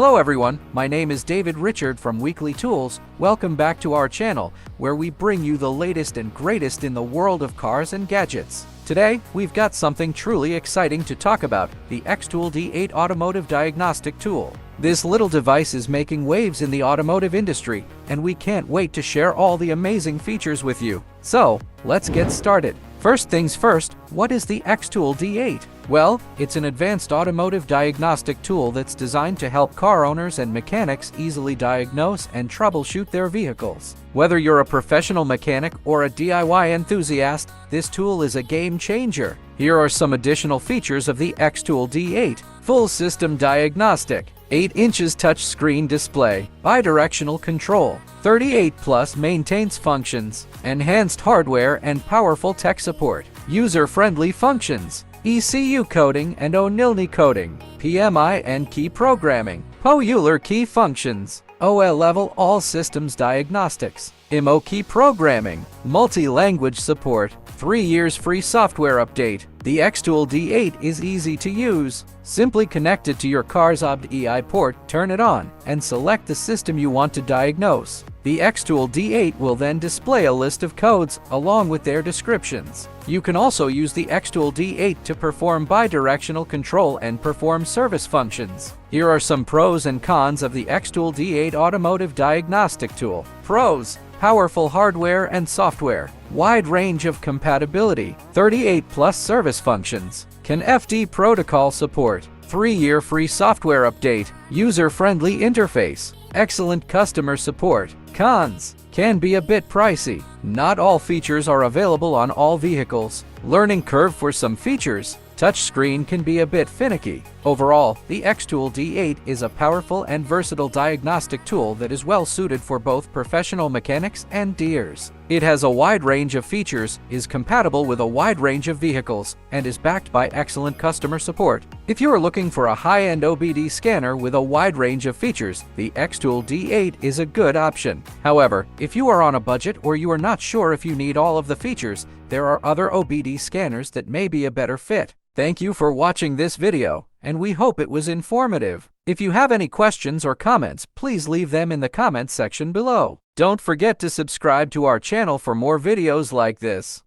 Hello everyone, my name is David Richard from Weekly Tools. Welcome back to our channel, where we bring you the latest and greatest in the world of cars and gadgets. Today, we've got something truly exciting to talk about, the XTOOL D8 automotive diagnostic tool. This little device is making waves in the automotive industry, and we can't wait to share all the amazing features with you. So, let's get started. First things first, what is the XTOOL D8? Well, it's an advanced automotive diagnostic tool that's designed to help car owners and mechanics easily diagnose and troubleshoot their vehicles. Whether you're a professional mechanic or a DIY enthusiast, this tool is a game changer. Here are some additional features of the XTOOL D8. Full system diagnostic, 8 inches touchscreen display, bidirectional control, 38+ maintains functions, enhanced hardware and powerful tech support, user-friendly functions, ECU coding and ONILNI coding, PMI and key programming, PO-Euler key functions, OL level all systems diagnostics, IMO key programming, multi-language support, 3 years free software update. The XTOOL D8 is easy to use. Simply connect it to your car's OBD2 port, turn it on, and select the system you want to diagnose. The XTOOL D8 will then display a list of codes along with their descriptions. You can also use the XTOOL D8 to perform bidirectional control and perform service functions. Here are some pros and cons of the XTOOL D8 automotive diagnostic tool. Pros: powerful hardware and software, wide range of compatibility, 38+ service functions, can FD protocol support, 3-year free software update, user-friendly interface, excellent customer support. Cons: can be a bit pricey. Not all features are available on all vehicles. Learning curve for some features. Touchscreen can be a bit finicky. Overall, the XTOOL D8 is a powerful and versatile diagnostic tool that is well suited for both professional mechanics and DIYers. It has a wide range of features, is compatible with a wide range of vehicles, and is backed by excellent customer support. If you are looking for a high-end OBD scanner with a wide range of features, the XTOOL D8 is a good option. However, if you are on a budget or you are not sure if you need all of the features, there are other OBD scanners that may be a better fit. Thank you for watching this video, and we hope it was informative. If you have any questions or comments, please leave them in the comments section below. Don't forget to subscribe to our channel for more videos like this.